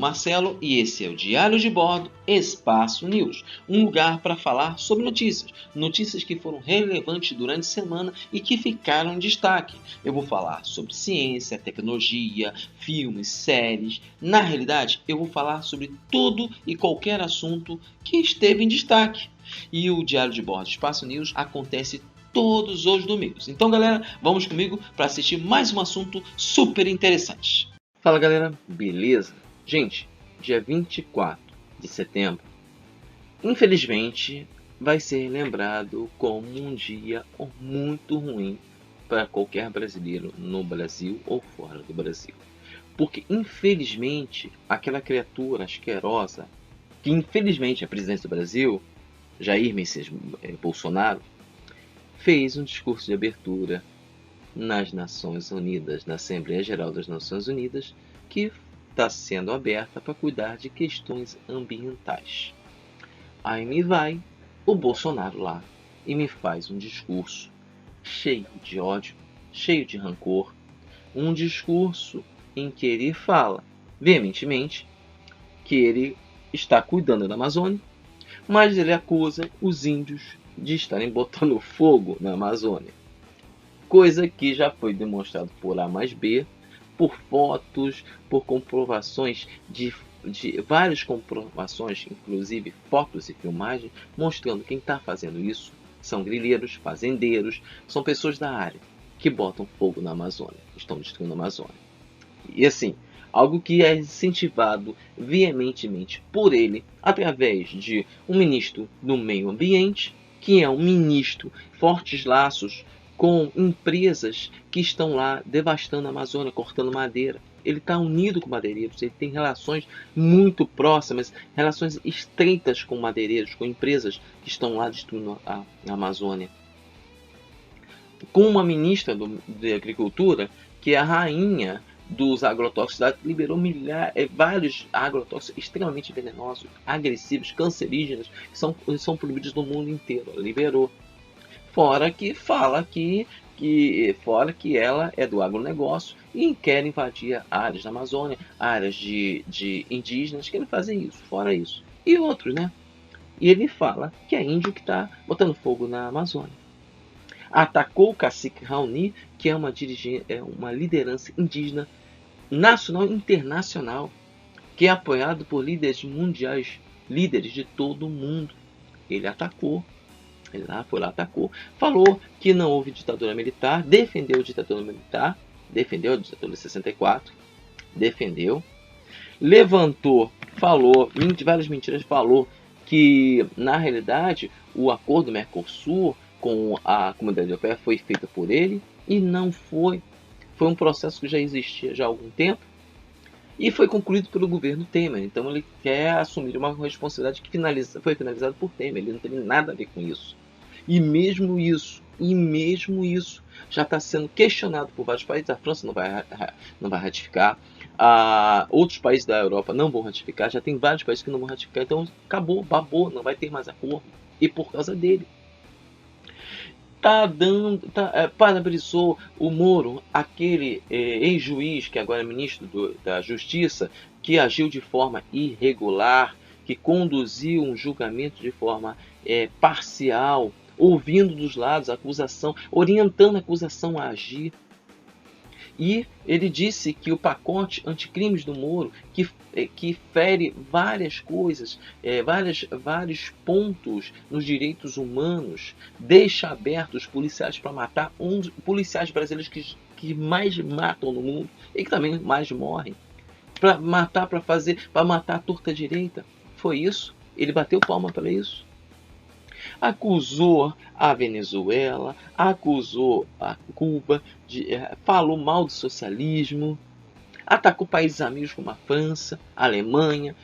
Marcelo e esse é o Diário de Bordo Espaço News, um lugar para falar sobre notícias que foram relevantes durante a semana e que ficaram em destaque. Eu vou falar sobre ciência, tecnologia, filmes, séries. Na realidade, eu vou falar sobre tudo e qualquer assunto que esteve em destaque. E o Diário de Bordo Espaço News acontece todos os domingos. Então, galera, vamos comigo para assistir mais um assunto super interessante. Fala, galera, beleza? Gente, dia 24 de setembro, infelizmente, vai ser lembrado como um dia muito ruim para qualquer brasileiro no Brasil ou fora do Brasil. Porque, infelizmente, aquela criatura asquerosa, que infelizmente é presidente do Brasil, Jair Messias Bolsonaro, fez um discurso de abertura nas Nações Unidas, na Assembleia Geral das Nações Unidas, que está sendo aberta para cuidar de questões ambientais. Aí me vai o Bolsonaro lá e me faz um discurso cheio de ódio, cheio de rancor, um discurso em que ele fala veementemente que ele está cuidando da Amazônia, mas ele acusa os índios de estarem botando fogo na Amazônia. Coisa que já foi demonstrado por A mais B, por fotos, por comprovações de várias comprovações, inclusive fotos e filmagens, mostrando quem está fazendo isso são grileiros, fazendeiros, são pessoas da área que botam fogo na Amazônia, estão destruindo a Amazônia. E assim, algo que é incentivado veementemente por ele, através de um ministro do meio ambiente, que é um ministro fortes laços com empresas que estão lá devastando a Amazônia, cortando madeira. Ele está unido com madeireiros, ele tem relações muito próximas, relações estreitas com madeireiros, com empresas que estão lá destruindo a Amazônia. Com uma ministra de Agricultura, que é a rainha dos agrotóxicos, liberou vários agrotóxicos extremamente venenosos, agressivos, cancerígenos, que são proibidos no mundo inteiro. Ela liberou. Fora que fala que ela é do agronegócio e quer invadir áreas da Amazônia, áreas de indígenas, querem fazer isso, fora isso. E outros, né? E ele fala que é índio que está botando fogo na Amazônia. Atacou o cacique Raoni, que é uma liderança indígena nacional e internacional, que é apoiado por líderes mundiais, líderes de todo o mundo. Ele atacou. Ele foi lá, atacou, falou que não houve ditadura militar, defendeu a ditadura militar, defendeu a ditadura de 64, defendeu, levantou, falou, várias mentiras, falou que, na realidade, o acordo Mercosul com a comunidade europeia foi feito por ele e não foi. Foi um processo que já existia já há algum tempo e foi concluído pelo governo Temer. Então ele quer assumir uma responsabilidade que foi finalizada por Temer. Ele não teve nada a ver com isso. E mesmo isso já está sendo questionado por vários países. A França não vai ratificar. Outros países da Europa não vão ratificar. Já tem vários países que não vão ratificar. Então acabou, babou, não vai ter mais acordo. E por causa dele. Parabenizou o Moro, aquele ex-juiz que agora é ministro da Justiça, que agiu de forma irregular, que conduziu um julgamento de forma parcial, ouvindo dos lados a acusação, orientando a acusação a agir. E ele disse que o pacote anticrimes do Moro, que fere várias coisas, vários pontos nos direitos humanos, deixa abertos os policiais para matar, policiais brasileiros que mais matam no mundo e que também mais morrem, para matar, para matar a torta direita. Foi isso? Ele bateu palma para isso? Acusou a Venezuela, acusou a Cuba, falou mal do socialismo, atacou países amigos como a França, a Alemanha,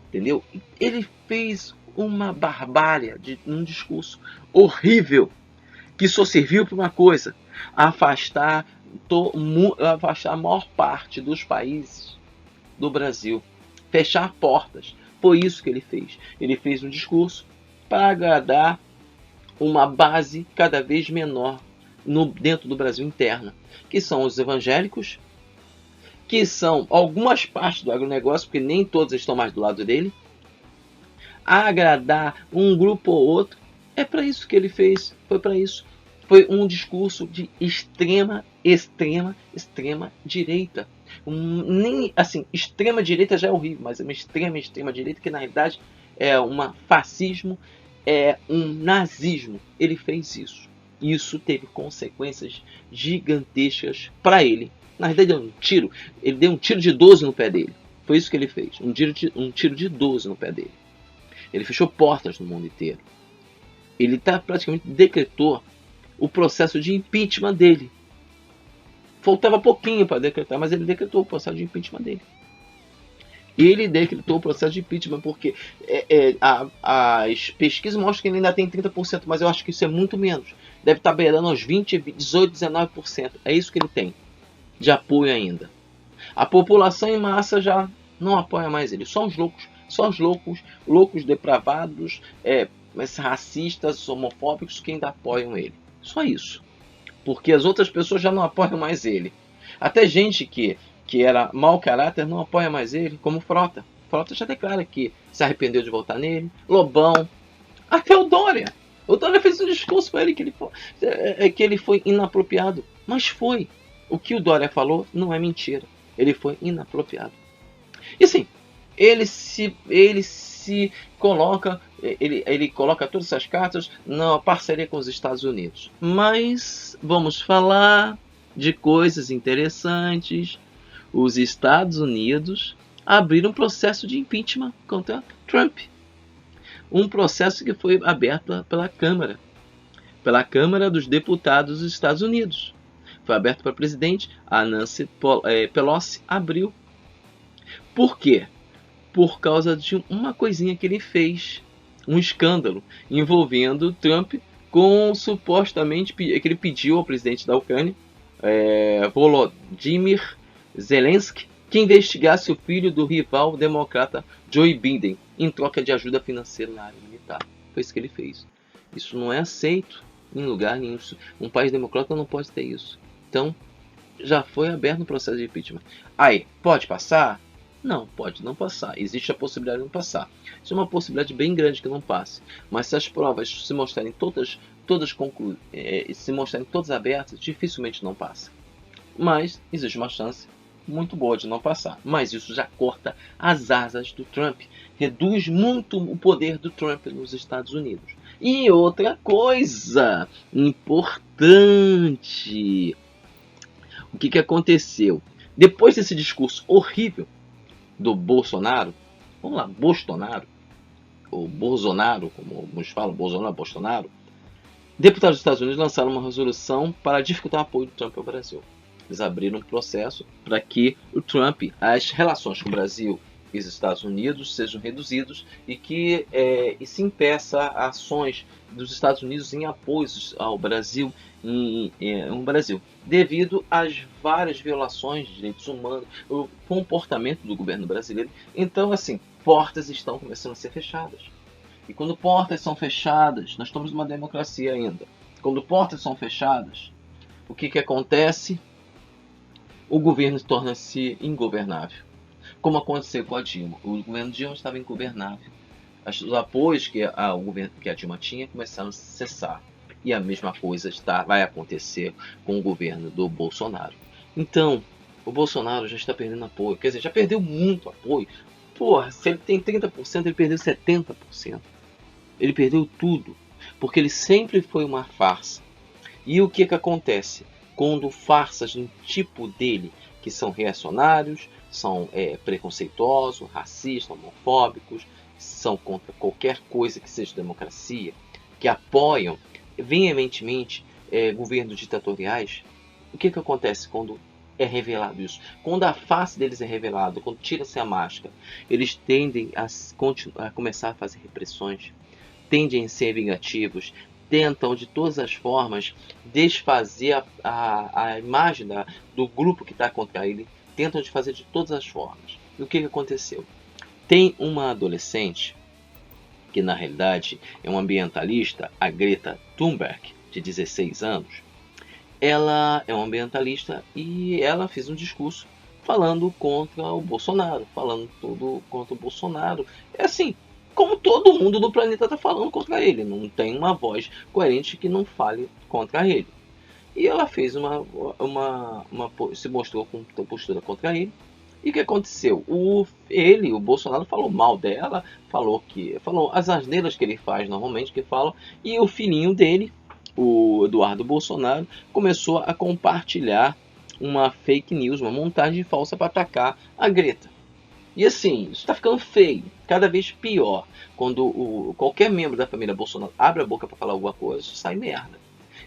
entendeu? Ele fez uma barbárie num discurso horrível, que só serviu para uma coisa: afastar a maior parte dos países do Brasil, fechar portas. Foi isso que ele fez. Ele fez um discurso para agradar uma base cada vez menor dentro do Brasil interna, que são os evangélicos, que são algumas partes do agronegócio, porque nem todos estão mais do lado dele, agradar um grupo ou outro. É para isso que ele fez, foi para isso. Foi um discurso de extrema direita. Nem assim, extrema direita já é horrível, mas é uma extrema direita que na realidade é um fascismo, é um nazismo. Ele fez isso. Isso teve consequências gigantescas para ele. Na verdade, ele deu um tiro de 12 no pé dele. Foi isso que ele fez, um tiro de 12 no pé dele. Ele fechou portas no mundo inteiro. Ele praticamente decretou o processo de impeachment dele. Faltava pouquinho para decretar, mas ele decretou o processo de impeachment dele. Ele decretou o processo de impeachment porque as pesquisas mostram que ele ainda tem 30%, mas eu acho que isso é muito menos. Deve estar beirando aos 20, 18, 19%. É isso que ele tem de apoio ainda. A população em massa já não apoia mais ele. Só os loucos depravados, racistas, homofóbicos que ainda apoiam ele. Só isso. Porque as outras pessoas já não apoiam mais ele. Até gente que era mau caráter não apoia mais ele, como Frota. Frota já declara que se arrependeu de votar nele. Lobão. Até o Dória. O Dória fez um discurso para ele que ele foi inapropriado. Mas foi. O que o Dória falou não é mentira. Ele foi inapropriado. E sim, ele se coloca, ele coloca todas essas cartas na parceria com os Estados Unidos. Mas vamos falar de coisas interessantes. Os Estados Unidos abriram um processo de impeachment contra Trump. Um processo que foi aberto pela Câmara dos Deputados dos Estados Unidos. Foi aberto para presidente, a Nancy Pelosi abriu. Por quê? Por causa de uma coisinha que ele fez, um escândalo envolvendo Trump com supostamente que ele pediu ao presidente da Ucrânia, Volodymyr Zelensky, que investigasse o filho do rival democrata Joe Biden em troca de ajuda financeira na área militar. Foi isso que ele fez. Isso não é aceito em lugar nenhum. Um país democrata não pode ter isso. Então, já foi aberto um processo de impeachment. Aí, pode passar? Não, pode não passar. Existe a possibilidade de não passar. Isso é uma possibilidade bem grande que não passe. Mas se as provas se mostrarem todas abertas, dificilmente não passa. Mas existe uma chance muito boa de não passar. Mas isso já corta as asas do Trump. Reduz muito o poder do Trump nos Estados Unidos. E outra coisa importante. O que aconteceu? Depois desse discurso horrível do Bolsonaro, vamos lá, ou Bolsonaro, como uns falam, Bolsonaro, deputados dos Estados Unidos lançaram uma resolução para dificultar o apoio do Trump ao Brasil. Eles abriram um processo para que o Trump, as relações com o Brasil e os Estados Unidos sejam reduzidas e que se impeça ações dos Estados Unidos em apoio ao Brasil, no Brasil, devido às várias violações de direitos humanos, o comportamento do governo brasileiro. Então, assim, portas estão começando a ser fechadas. E quando portas são fechadas, nós estamos numa democracia ainda. Quando portas são fechadas, o que acontece? O governo torna-se ingovernável. Como aconteceu com a Dilma. O governo Dilma estava ingovernável. Os apoios que a Dilma tinha começaram a cessar. E a mesma coisa vai acontecer com o governo do Bolsonaro. Então, o Bolsonaro já está perdendo apoio. Quer dizer, já perdeu muito apoio. Porra, se ele tem 30%, ele perdeu 70%. Ele perdeu tudo. Porque ele sempre foi uma farsa. E o que acontece? Quando farsas do tipo dele, que são reacionários, são preconceituosos, racistas, homofóbicos, são contra qualquer coisa que seja democracia, que apoiam veementemente governos ditatoriais, o que acontece quando é revelado isso? Quando a face deles é revelada, quando tira-se a máscara, eles tendem a começar a fazer repressões, tendem a ser vingativos, tentam de todas as formas desfazer a imagem do grupo que está contra ele, tentam de fazer de todas as formas. E o que aconteceu? Tem uma adolescente, que na realidade é uma ambientalista, a Greta Thunberg, de 16 anos. Ela é uma ambientalista e ela fez um discurso falando contra o Bolsonaro, falando tudo contra o Bolsonaro. É assim, como todo mundo do planeta está falando contra ele, não tem uma voz coerente que não fale contra ele. E ela fez se mostrou com postura contra ele. E o que aconteceu? O Bolsonaro, falou mal dela, falou as asneiras que ele faz normalmente, que falam, e o filhinho dele, o Eduardo Bolsonaro, começou a compartilhar uma fake news, uma montagem falsa para atacar a Greta. E assim, isso está ficando feio, cada vez pior. Quando qualquer membro da família Bolsonaro abre a boca para falar alguma coisa, sai merda.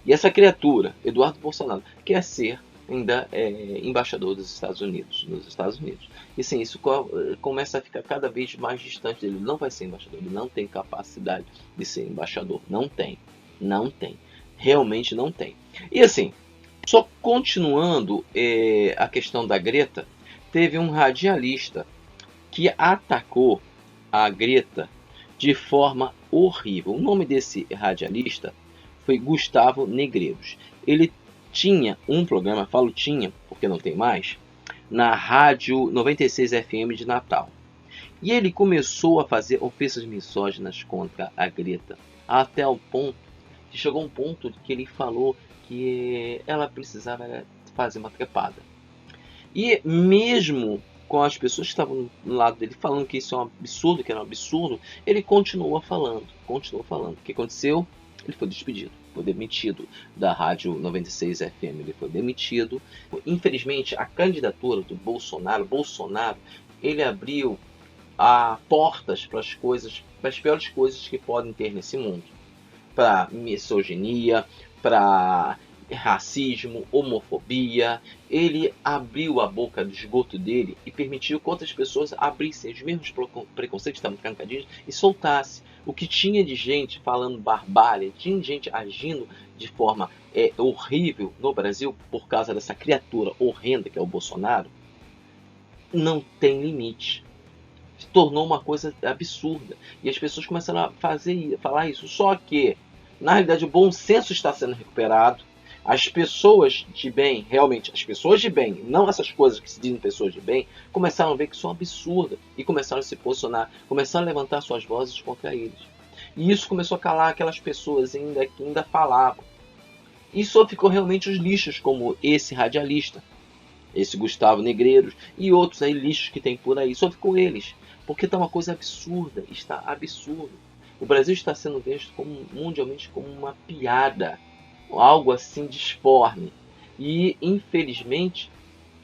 E essa criatura, Eduardo Bolsonaro, quer ser ainda embaixador dos Estados Unidos, nos Estados Unidos. E sim, isso começa a ficar cada vez mais distante dele. Ele não vai ser embaixador, ele não tem capacidade de ser embaixador. Não tem. Realmente não tem. E assim, só continuando a questão da Greta, teve um radialista que atacou a Greta de forma horrível. O nome desse radialista foi Gustavo Negreiros. Ele tinha um programa, falo tinha porque não tem mais, na rádio 96 FM de Natal. E ele começou a fazer ofensas misóginas contra a Greta, até o ponto que chegou um ponto que ele falou que ela precisava fazer uma trepada. E mesmo com as pessoas que estavam do lado dele falando que isso é um absurdo, que era um absurdo, ele continuou falando. O que aconteceu? Ele foi despedido, foi demitido da rádio 96 FM, ele foi demitido. Infelizmente, a candidatura do Bolsonaro, ele abriu portas para as piores coisas que podem ter nesse mundo. Para misoginia, para racismo, homofobia. Ele abriu a boca do esgoto dele e permitiu que outras pessoas abrissem os mesmos preconceitos, estavam trancadinhos, e soltasse. O que tinha de gente falando barbárie, tinha gente agindo de forma horrível no Brasil por causa dessa criatura horrenda que é o Bolsonaro, não tem limite. Se tornou uma coisa absurda. E as pessoas começaram a falar isso. Só que, na realidade, o bom senso está sendo recuperado. As pessoas de bem, realmente, as pessoas de bem, não essas coisas que se dizem pessoas de bem, começaram a ver que são absurdas e começaram a se posicionar, começaram a levantar suas vozes contra eles. E isso começou a calar aquelas pessoas que ainda falavam. E só ficou realmente os lixos, como esse radialista, esse Gustavo Negreiros e outros aí lixos que tem por aí. Só ficou eles, porque está uma coisa absurda, está absurdo. O Brasil está sendo visto mundialmente como uma piada, algo assim disforme. E, infelizmente,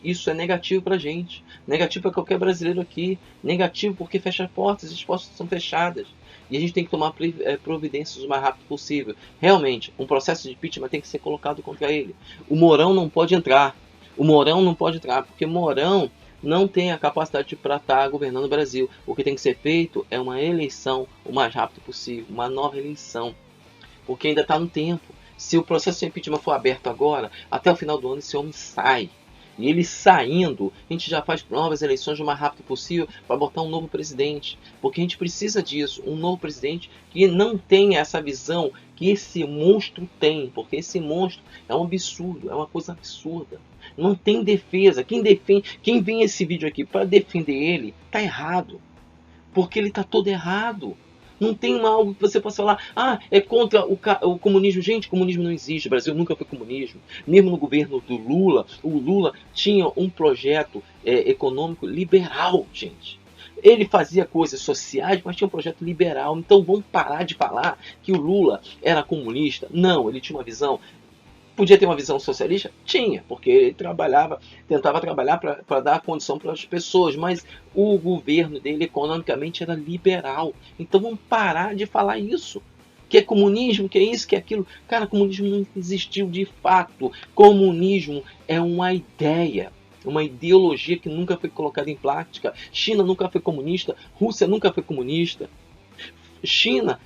isso é negativo para a gente. Negativo para qualquer brasileiro aqui. Negativo porque fecha portas, as portas são fechadas. E a gente tem que tomar providências o mais rápido possível. Realmente, um processo de impeachment tem que ser colocado contra ele. O Mourão não pode entrar. Porque Mourão não tem a capacidade para estar governando o Brasil. O que tem que ser feito é uma eleição o mais rápido possível. Uma nova eleição. Porque ainda está no tempo. Se o processo de impeachment for aberto agora, até o final do ano esse homem sai. E ele saindo, a gente já faz novas eleições o mais rápido possível para botar um novo presidente. Porque a gente precisa disso, um novo presidente que não tenha essa visão que esse monstro tem. Porque esse monstro é um absurdo, é uma coisa absurda. Não tem defesa. Quem vê esse vídeo aqui para defender ele, tá errado. Porque ele tá todo errado. Não tem algo que você possa falar, é contra o comunismo. Gente, comunismo não existe, o Brasil nunca foi comunismo. Mesmo no governo do Lula, o Lula tinha um projeto econômico liberal, gente. Ele fazia coisas sociais, mas tinha um projeto liberal. Então vamos parar de falar que o Lula era comunista. Não, ele tinha uma visão. Podia ter uma visão socialista? Tinha, porque ele tentava trabalhar para dar condição para as pessoas, mas o governo dele economicamente era liberal. Então vamos parar de falar isso. Que é comunismo, que é isso, que é aquilo. Cara, comunismo não existiu de fato. Comunismo é uma ideia, uma ideologia que nunca foi colocada em prática. China nunca foi comunista, Rússia nunca foi comunista. China,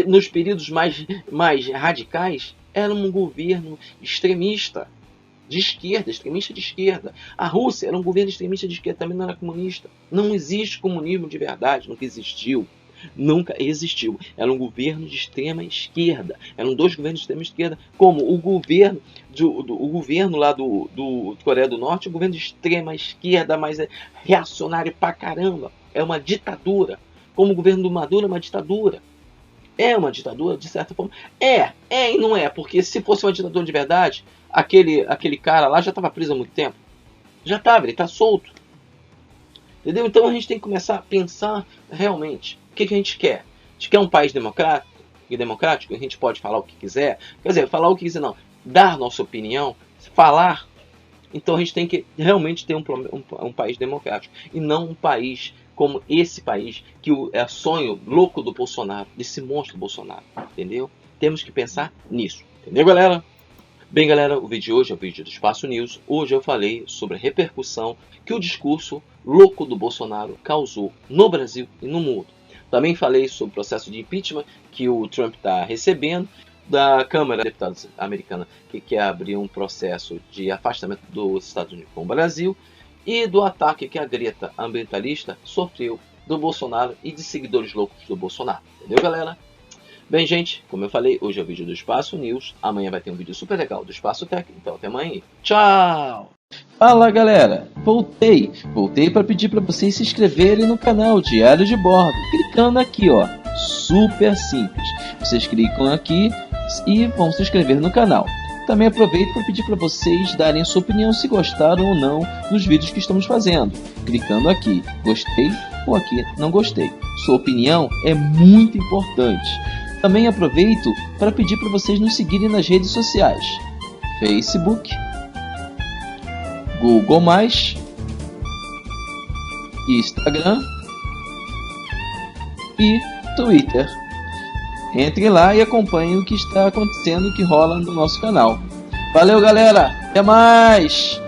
nos períodos mais radicais, era um governo extremista de esquerda. A Rússia era um governo extremista de esquerda, também não era comunista. Não existe comunismo de verdade, nunca existiu. nunca existiu. Era um governo de extrema esquerda. Eram dois governos de extrema esquerda, como o governo o governo lá do Coreia do Norte, um governo de extrema esquerda, mas é reacionário pra caramba. É uma ditadura. Como o governo do Maduro é uma ditadura. É uma ditadura, de certa forma. É e não é, porque se fosse uma ditadura de verdade, aquele cara lá já estava preso há muito tempo. Já estava, ele está solto. Entendeu? Então a gente tem que começar a pensar realmente o que a gente quer. A gente quer um país democrático, a gente pode falar o que quiser. Quer dizer, falar o que quiser não. Dar nossa opinião, falar. Então a gente tem que realmente ter um país democrático. E não um país como esse país, que é sonho louco do Bolsonaro, desse monstro Bolsonaro. Entendeu? Temos que pensar nisso. Entendeu, galera? Bem, galera, o vídeo de hoje é o vídeo do Espaço News. Hoje eu falei sobre a repercussão que o discurso louco do Bolsonaro causou no Brasil e no mundo. Também falei sobre o processo de impeachment que o Trump está recebendo da Câmara de Deputados americana, que quer abrir um processo de afastamento dos Estados Unidos com o Brasil, e do ataque que a Greta ambientalista sofreu do Bolsonaro e de seguidores loucos do Bolsonaro. Entendeu, galera? Bem, gente, como eu falei, hoje é o vídeo do Espaço News. Amanhã vai ter um vídeo super legal do Espaço Tech. Então até amanhã. Tchau! Fala, galera! Voltei para pedir para vocês se inscreverem no canal Diário de Bordo, clicando aqui, ó. Super simples. Vocês clicam aqui e vão se inscrever no canal. Também aproveito para pedir para vocês darem a sua opinião se gostaram ou não dos vídeos que estamos fazendo, clicando aqui gostei ou aqui não gostei. Sua opinião é muito importante. Também aproveito para pedir para vocês nos seguirem nas redes sociais: Facebook, Google+, Instagram e Twitter. Entre lá e acompanhe o que está acontecendo, o que rola no nosso canal. Valeu, galera! Até mais!